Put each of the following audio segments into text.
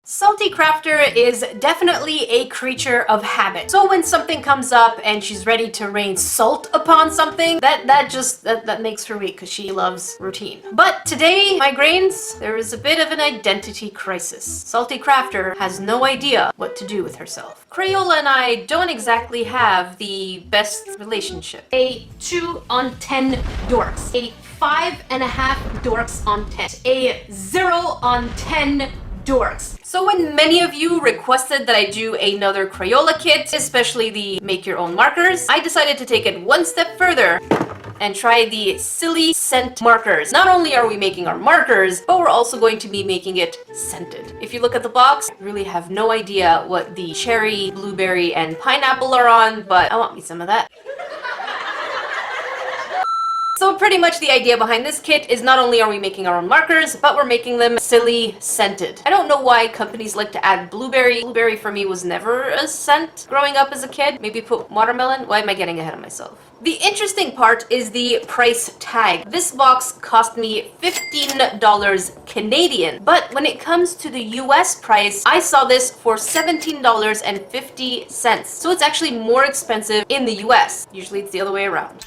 SaltEcrafter is definitely a creature of habit. So when something comes up and she's ready to rain salt upon something, that makes her week because she loves routine. But today, my grains, there is a bit of an identity crisis. SaltEcrafter has no idea what to do with herself. Crayola and I don't exactly have the best relationship. A 2 on 10 dorks. A 5.5 dorks on 10. A 0 on 10 dorks. So when many of you requested that I do another Crayola kit, especially the make your own markers, I decided to take it one step further and try the silly scent markers. Not only are we making our markers, but we're also going to be making it scented. If you look at the box, I really have no idea what the cherry, blueberry, and pineapple are on, but I want me some of that. So pretty much the idea behind this kit is not only are we making our own markers, but we're making them silly scented. I don't know why companies like to add blueberry. Blueberry for me was never a scent growing up as a kid. Maybe put watermelon. Why am I getting ahead of myself? The interesting part is the price tag. This box cost me $15 Canadian, but when it comes to the US price, I saw this for $17.50. So it's actually more expensive in the US. Usually it's the other way around.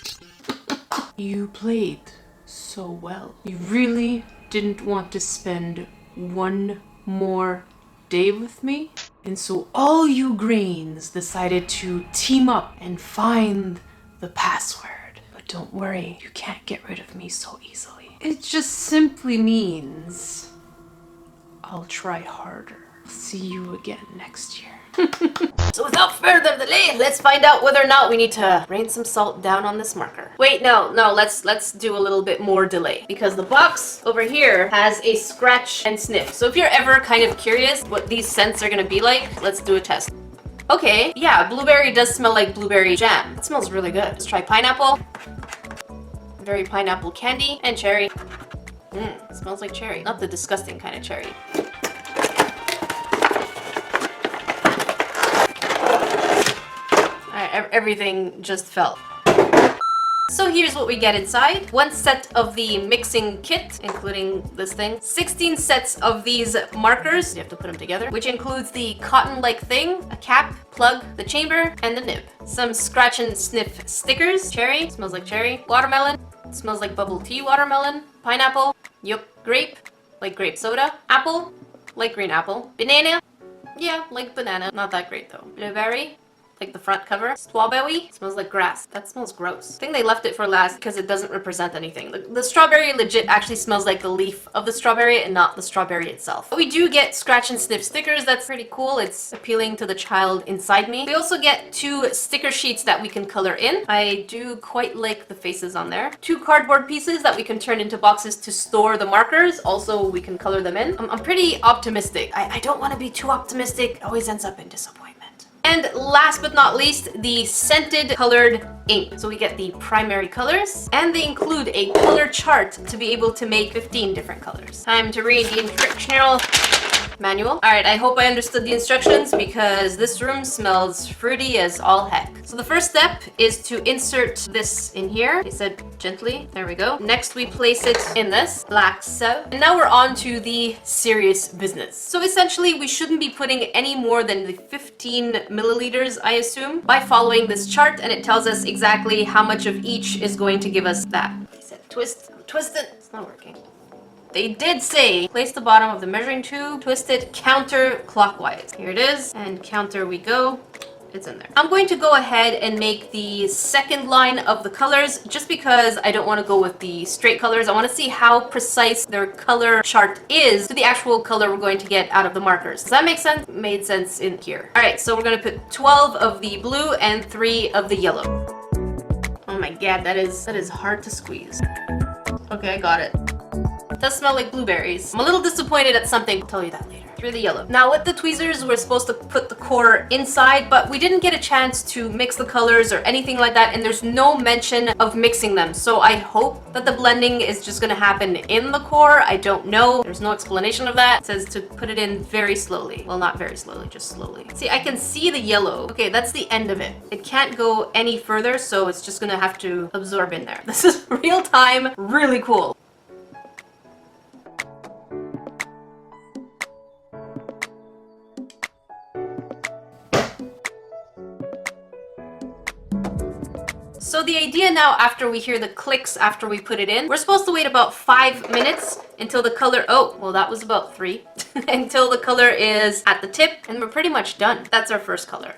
You played so well. You really didn't want to spend one more day with me? And so all you grains decided to team up and find the password. But don't worry, you can't get rid of me so easily. It just simply means I'll try harder. See you again next year. So without further delay, let's find out whether or not we need to rain some salt down on this marker. Wait, no, let's do a little bit more delay because the box over here has a scratch and sniff. So if you're ever kind of curious what these scents are gonna be like, let's do a test. Okay, yeah, blueberry does smell like blueberry jam. It smells really good. Let's try pineapple. Very pineapple candy and cherry. It smells like cherry. Not the disgusting kind of cherry. Everything just fell. So here's what we get inside. 1 set of the mixing kit, including this thing. 16 sets of these markers. You have to put them together, which includes the cotton-like thing, a cap, plug, the chamber, and the nib. Some scratch and sniff stickers. Cherry, smells like cherry. Watermelon, smells like bubble tea watermelon. Pineapple, yup. Grape, like grape soda. Apple, like green apple. Banana, yeah, like banana. Not that great though. Blueberry, like the front cover. Strawberry smells like grass. That smells gross. I think they left it for last because it doesn't represent anything. The strawberry legit actually smells like the leaf of the strawberry and not the strawberry itself. But we do get scratch and sniff stickers. That's pretty cool. It's appealing to the child inside me. We also get 2 sticker sheets that we can color in. I do quite like the faces on there. 2 cardboard pieces that we can turn into boxes to store the markers. Also, we can color them in. I'm pretty optimistic. I don't want to be too optimistic. It always ends up in disappointment. And last but not least, the scented colored ink. So we get the primary colors, and they include a color chart to be able to make 15 different colors. Time to read the instructional manual. All right, I hope I understood the instructions because this room smells fruity as all heck. So the first step is to insert this in here. He said gently, there we go. Next we place it in this, like so. And now we're on to the serious business. So essentially we shouldn't be putting any more than the 15 milliliters, I assume, by following this chart, and it tells us exactly how much of each is going to give us that. He said twist, twist it, it's not working. They did say, place the bottom of the measuring tube, twist it counterclockwise. Here it is, and counter we go. It's in there. I'm going to go ahead and make the second line of the colors just because I don't want to go with the straight colors. I want to see how precise their color chart is to the actual color we're going to get out of the markers. Does that make sense? Made sense in here. All right, so we're going to put 12 of the blue and 3 of the yellow. Oh my god, that is hard to squeeze. Okay, I got it. It does smell like blueberries. I'm a little disappointed at something. I'll tell you that later. Through the yellow. Now with the tweezers, we're supposed to put the core inside, but we didn't get a chance to mix the colors or anything like that, and there's no mention of mixing them. So I hope that the blending is just gonna happen in the core. I don't know. There's no explanation of that. It says to put it in very slowly. Well, not very slowly, just slowly. See, I can see the yellow. Okay, that's the end of it. It can't go any further, so it's just gonna have to absorb in there. This is real time, really cool. So the idea now, after we hear the clicks after we put it in, we're supposed to wait about 5 minutes until the color, oh, well that was about 3, until the color is at the tip, and we're pretty much done. That's our first color.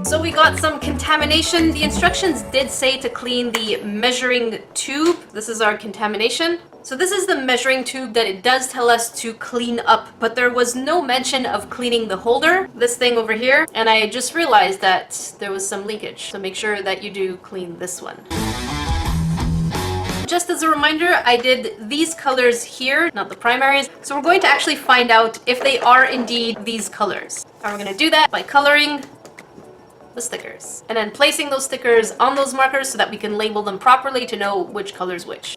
So we got some contamination. The instructions did say to clean the measuring tube. This is our contamination. So this is the measuring tube that it does tell us to clean up, but there was no mention of cleaning the holder, this thing over here, and I just realized that there was some leakage. So make sure that you do clean this one. Just as a reminder, I did these colors here, not the primaries. So we're going to actually find out if they are indeed these colors. And we're going to do that by coloring the stickers and then placing those stickers on those markers so that we can label them properly to know which color's which.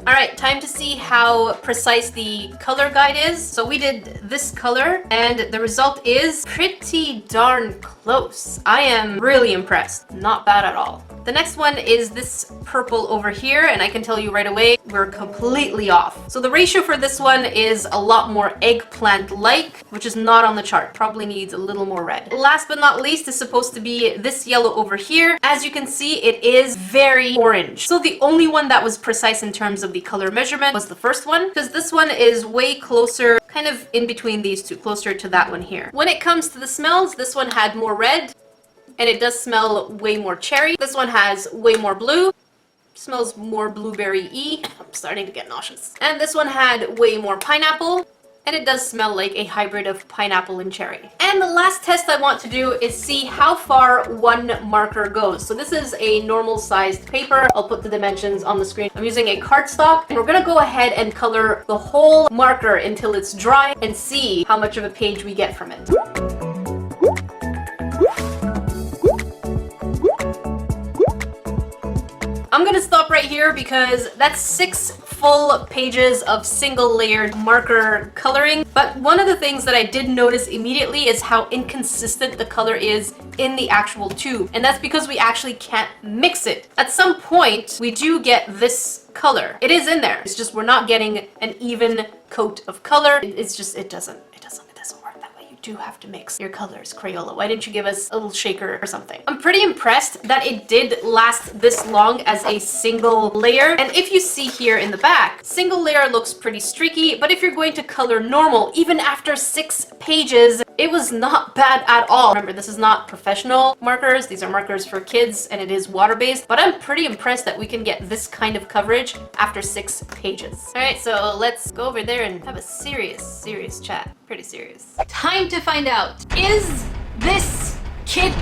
Alright, time to see how precise the color guide is. So we did this color and the result is pretty darn close. I am really impressed. Not bad at all. The next one is this purple over here, and I can tell you right away, we're completely off. So the ratio for this one is a lot more eggplant-like, which is not on the chart. Probably needs a little more red. Last but not least is supposed to be this yellow over here. As you can see, it is very orange. So the only one that was precise in terms of the color measurement was the first one, because this one is way closer, kind of in between these two, closer to that one here. When it comes to the smells, this one had more red, and it does smell way more cherry. This one has way more blue. Smells more blueberry-y. I'm starting to get nauseous. And this one had way more pineapple, and it does smell like a hybrid of pineapple and cherry. And the last test I want to do is see how far one marker goes. So this is a normal sized paper. I'll put the dimensions on the screen. I'm using a cardstock, and we're gonna go ahead and color the whole marker until it's dry and see how much of a page we get from it. I'm gonna stop right here because that's 6 full pages of single layered marker coloring. But one of the things that I did notice immediately is how inconsistent the color is in the actual tube. And that's because we actually can't mix it. At some point, we do get this color. It is in there. It's just we're not getting an even coat of color. It's just, it doesn't work that way. You do have to mix your colors, Crayola. Why didn't you give us a little shaker or something? I'm pretty impressed that it did last this long as a single layer. And if you see here in the back, single layer looks pretty streaky, but if you're going to color normal, even after 6 pages, it was not bad at all. Remember, this is not professional markers. These are markers for kids, and it is water-based, but I'm pretty impressed that we can get this kind of coverage after 6 pages. All right, so let's go over there and have a serious chat. Pretty serious. Time to find out, is this kit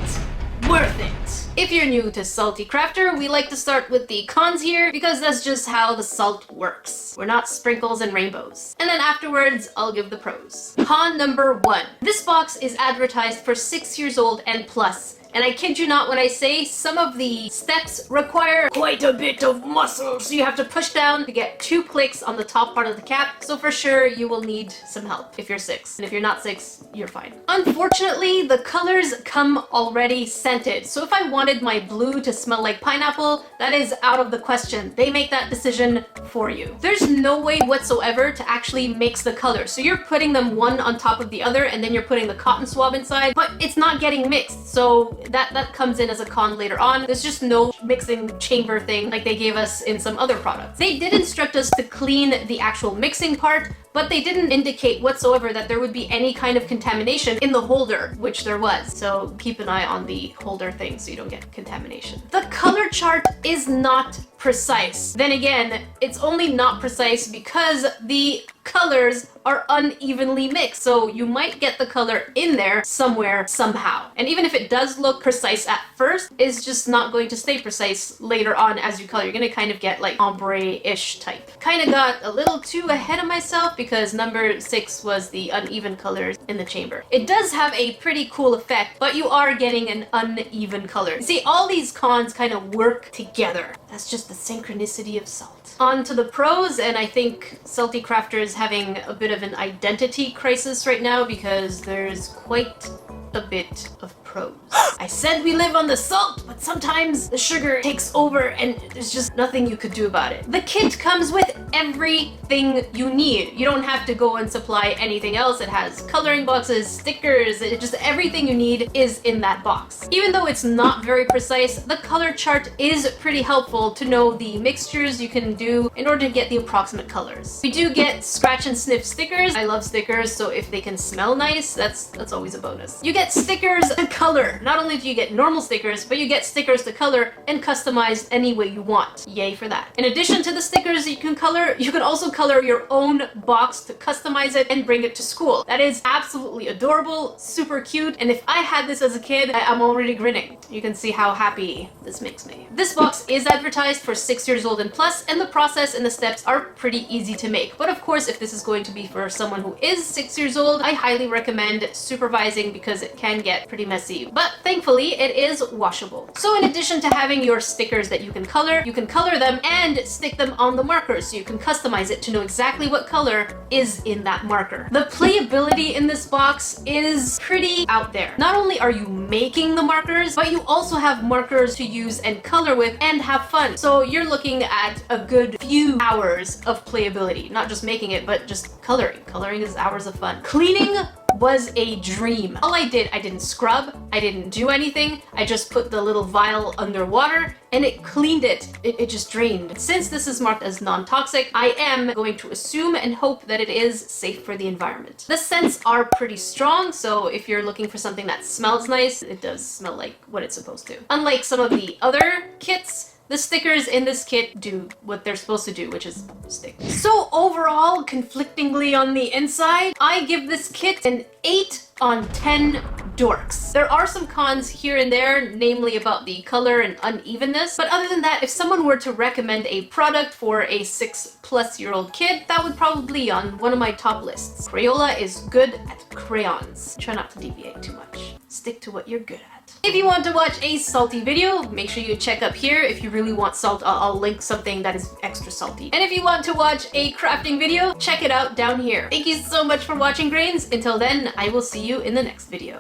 worth it? If you're new to SaltEcrafter, we like to start with the cons here because that's just how the salt works. We're not sprinkles and rainbows. And then afterwards, I'll give the pros. Con number 1. This box is advertised for 6 years old and plus. And I kid you not when I say some of the steps require quite a bit of muscle. So you have to push down to get 2 clicks on the top part of the cap. So for sure you will need some help if you're 6. And if you're not 6, you're fine. Unfortunately, the colors come already scented. So if I wanted my blue to smell like pineapple, that is out of the question. They make that decision for you. There's no way whatsoever to actually mix the colors. So you're putting them one on top of the other and then you're putting the cotton swab inside, but it's not getting mixed. So that comes in as a con later on. There's just no mixing chamber thing like they gave us in some other products. They did instruct us to clean the actual mixing part, but they didn't indicate whatsoever that there would be any kind of contamination in the holder, which there was. So keep an eye on the holder thing so you don't get contamination. The color chart is not precise. Then again, it's only not precise because the colors are unevenly mixed. So you might get the color in there somewhere, somehow. And even if it does look precise at first, it's just not going to stay precise later on as you color. You're gonna kind of get like ombre-ish type. Kind of got a little too ahead of myself because number 6 was the uneven colors in the chamber. It does have a pretty cool effect, but you are getting an uneven color. See, all these cons kind of work together. That's just the synchronicity of salt. On to the pros, and I think SaltEcrafter is having a bit of an identity crisis right now because there's quite a bit of pros. I said we live on the salt, but sometimes the sugar takes over and there's just nothing you could do about it. The kit comes with everything you need. You don't have to go and supply anything else. It has coloring boxes, stickers, just everything you need is in that box. Even though it's not very precise, the color chart is pretty helpful to know the mixtures you can do in order to get the approximate colors. We do get scratch and sniff stickers. I love stickers, so if they can smell nice, that's always a bonus. You get stickers to color. Not only do you get normal stickers, but you get stickers to color and customize any way you want. Yay for that. In addition to the stickers that you can color, you can also color your own box to customize it and bring it to school. That is absolutely adorable, super cute, and if I had this as a kid, I'm already grinning. You can see how happy this makes me. This box is advertised for 6 years old and plus, and the process and the steps are pretty easy to make. But of course, if this is going to be for someone who is 6 years old, I highly recommend supervising because it can get pretty messy. But thankfully, it is washable. So in addition to having your stickers that you can color them and stick them on the markers so you can customize it to know exactly what color is in that marker. The playability in this box is pretty out there. Not only are you making the markers, but you also have markers to use and color with and have fun. So you're looking at a good few hours of playability, not just making it, but just coloring. Coloring is hours of fun. Cleaning was a dream. All I didn't scrub, I didn't do anything. I just put the little vial underwater and it cleaned it. It just drained. Since this is marked as non-toxic, I am going to assume and hope that it is safe for the environment. The scents are pretty strong, so if you're looking for something that smells nice, it does smell like what it's supposed to. Unlike some of the other kits, the stickers in this kit do what they're supposed to do, which is stick. So overall, conflictingly on the inside, I give this kit an 8 on 10 dorks. There are some cons here and there, namely about the color and unevenness, but other than that, if someone were to recommend a product for a 6+ year old kid, that would probably be on one of my top lists. Crayola is good at crayons. Try not to deviate too much. Stick to what you're good at. If you want to watch a salty video, make sure you check up here. If you really want salt, I'll link something that is extra salty. And if you want to watch a crafting video, check it out down here. Thank you so much for watching, Grains. Until then, I will see you in the next video.